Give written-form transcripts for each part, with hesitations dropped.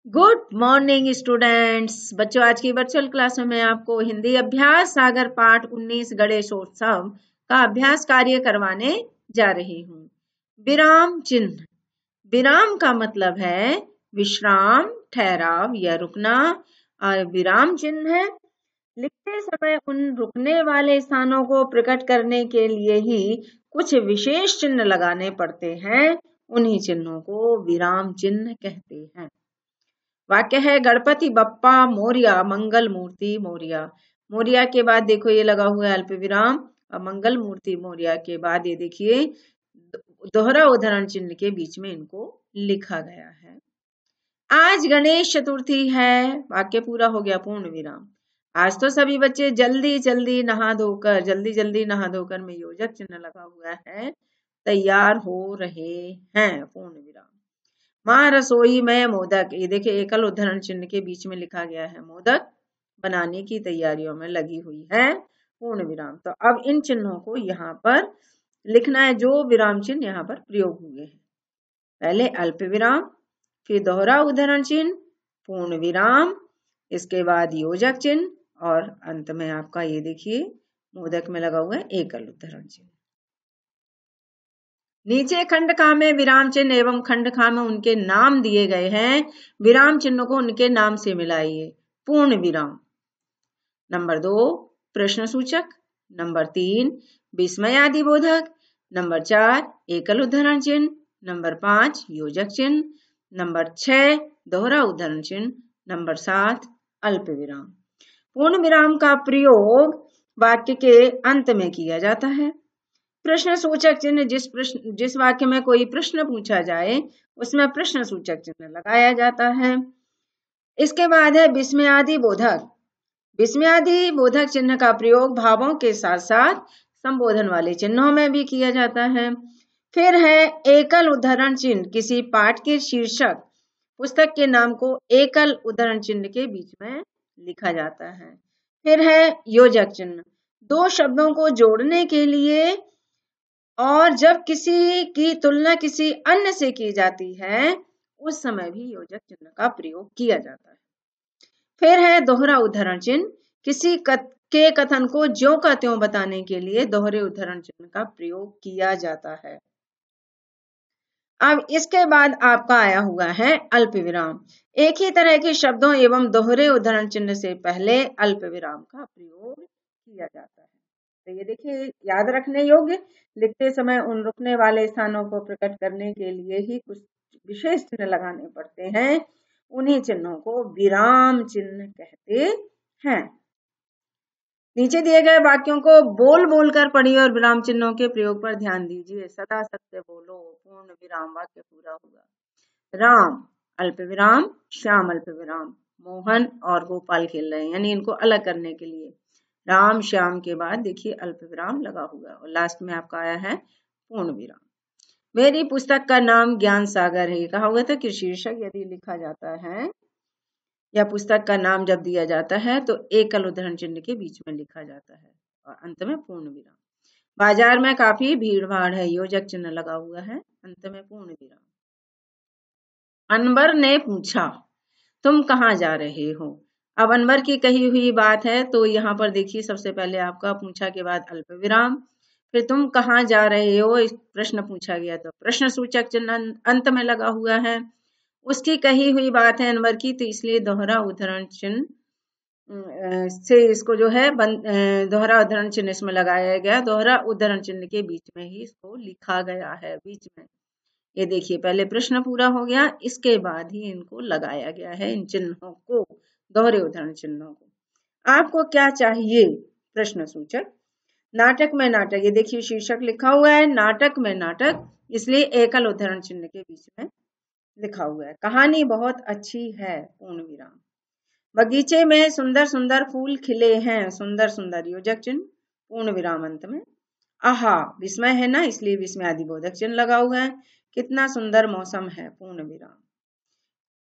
Good morning students. बच्चों, आज की वर्चुअल क्लास में मैं आपको हिंदी अभ्यास सागर पाठ 19 गणेशोत्सव का अभ्यास कार्य करवाने जा रही हूँ। विराम चिन्ह। विराम का मतलब है विश्राम, ठहराव या रुकना। और विराम चिन्ह है लिखते समय उन रुकने वाले स्थानों को प्रकट करने के लिए ही कुछ विशेष चिन्ह लगाने पड़ते हैं। उन्हीं चिन्हों को विराम चिन्ह कहते हैं। वाक्य है गणपति बप्पा मोरिया मंगल मूर्ति मोरिया। मोरिया के बाद देखो ये लगा हुआ है अल्प विराम, और मंगल मूर्ति मोरिया के बाद ये देखिए दोहरा उदाहरण चिन्ह के बीच में इनको लिखा गया है। आज गणेश चतुर्थी है। वाक्य पूरा हो गया, पूर्ण विराम। आज तो सभी बच्चे जल्दी जल्दी नहा धोकर में योजक चिन्ह लगा हुआ है, तैयार हो रहे हैं, पूर्ण विराम। माँ रसोई में मोदक, ये देखिए एकल उद्धरण चिन्ह के बीच में लिखा गया है, मोदक बनाने की तैयारियों में लगी हुई है, पूर्ण विराम। तो अब इन चिन्हों को यहाँ पर लिखना है, जो विराम चिन्ह यहाँ पर प्रयोग हुए हैं। पहले अल्प विराम, फिर दोहरा उद्धरण चिन्ह, पूर्ण विराम, इसके बाद योजक चिन्ह, और अंत में आपका ये देखिए मोदक में लगा हुआ है एकल उद्धरण चिन्ह। नीचे खंड खा में विराम चिन्ह एवं खंड खा में उनके नाम दिए गए हैं। विराम चिन्ह को उनके नाम से मिलाइए। पूर्ण विराम। नंबर 2 प्रश्न सूचक। नंबर 3 विस्मयादि बोधक। नंबर 4 एकल उद्धरण चिन्ह। नंबर 5 योजक चिन्ह। नंबर 6 दोहरा उद्धरण चिन्ह। नंबर 7 अल्प विराम। पूर्ण विराम का प्रयोग वाक्य के अंत में किया जाता है। प्रश्न सूचक चिन्ह, जिस वाक्य में कोई प्रश्न पूछा जाए उसमें प्रश्न सूचक चिन्ह लगाया जाता है। इसके बाद है विस्मयादि बोधक। विस्मयादि बोधक चिन्ह का प्रयोग भावों के साथ साथ संबोधन वाले चिन्हों में भी किया जाता है। फिर है एकल उद्धरण चिन्ह। किसी पाठ के शीर्षक पुस्तक के नाम को एकल उद्धरण चिन्ह के बीच में लिखा जाता है। फिर है योजक चिन्ह। दो शब्दों को जोड़ने के लिए और जब किसी की तुलना किसी अन्य से की जाती है उस समय भी योजक चिन्ह का प्रयोग किया जाता है। फिर है दोहरा उद्धरण चिन्ह। किसी के कथन को ज्यों का त्यों बताने के लिए दोहरे उद्धरण चिन्ह का प्रयोग किया जाता है। अब इसके बाद आपका आया हुआ है अल्प विराम। एक ही तरह के शब्दों एवं दोहरे उद्धरण चिन्ह से पहले अल्प विराम का प्रयोग किया जाता है। तो ये देखिए याद रखने योग्य, लिखते समय उन रुकने वाले स्थानों को प्रकट करने के लिए ही कुछ विशेष चिन्ह लगाने पड़ते हैं। उन्हीं चिन्हों को विराम चिन्ह कहते हैं। नीचे दिए गए वाक्यों को बोल बोलकर पढ़िए और विराम चिन्हों के प्रयोग पर ध्यान दीजिए। सदा सत्य बोलो, पूर्ण विराम। वाक्य पूरा हुआ। राम अल्प विराम, श्याम अल्प विराम, मोहन और गोपाल खेल रहे हैं, यानी इनको अलग करने के लिए राम श्याम के बाद देखिए अल्प विराम लगा हुआ, और लास्ट में आपका आया है पूर्ण विराम। मेरी पुस्तक का नाम ज्ञान सागर है। कहा हुआ था कि शीर्षक यदि लिखा जाता है या पुस्तक का नाम जब दिया जाता है तो एकल उद्धरण चिन्ह के बीच में लिखा जाता है और अंत में पूर्ण विराम। बाजार में काफी भीड़ भाड़ है, योजक चिन्ह लगा हुआ है, अंत में पूर्ण विराम। अनवर ने पूछा तुम कहाँ जा रहे हो। अब अनवर की कही हुई बात है, तो यहाँ पर देखिए सबसे पहले आपका पूछा के बाद अल्प विराम, फिर तुम कहाँ जा रहे हो इस प्रश्न पूछा गया तो प्रश्न सूचक चिन्ह अंत में लगा हुआ है। उसकी कही हुई बात है अनवर की, तो इसलिए दोहरा उद्धरण चिन्ह से इसको जो है दोहरा उद्धरण चिन्ह इसमें लगाया गया। दोहरा उद्धरण चिन्ह के बीच में ही इसको लिखा गया है, बीच में। ये देखिए पहले प्रश्न पूरा हो गया, इसके बाद ही इनको लगाया गया है, इन चिन्हों को, दोहरे उद्धरण चिन्हों को। आपको क्या चाहिए? प्रश्न सूचक। नाटक में नाटक, ये देखिए शीर्षक लिखा हुआ है नाटक में नाटक, इसलिए एकल उद्धरण चिन्ह के बीच में लिखा हुआ है। कहानी बहुत अच्छी है, पूर्ण विराम। बगीचे में सुंदर सुंदर फूल खिले हैं, सुंदर सुंदर योजक चिन्ह, पूर्ण विराम अंत में। आहा विस्मय है ना, इसलिए विस्मयादि बोधक चिन्ह लगा हुआ है। कितना सुंदर मौसम है, पूर्ण विराम।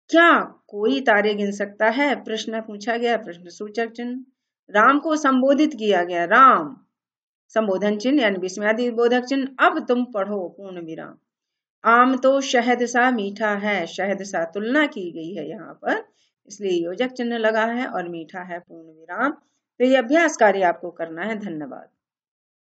क्या कोई तारे गिन सकता है? प्रश्न पूछा गया, प्रश्न सूचक चिन्ह। राम को संबोधित किया गया, राम संबोधन चिन्ह यानी विस्मयादि बोधक चिन्ह। अब तुम पढ़ो, पूर्ण विराम। आम तो शहद सा मीठा है, शहद सा तुलना की गई है यहाँ पर, इसलिए योजक चिन्ह लगा है और मीठा है पूर्ण विराम। तो ये अभ्यास कार्य आपको करना है। धन्यवाद।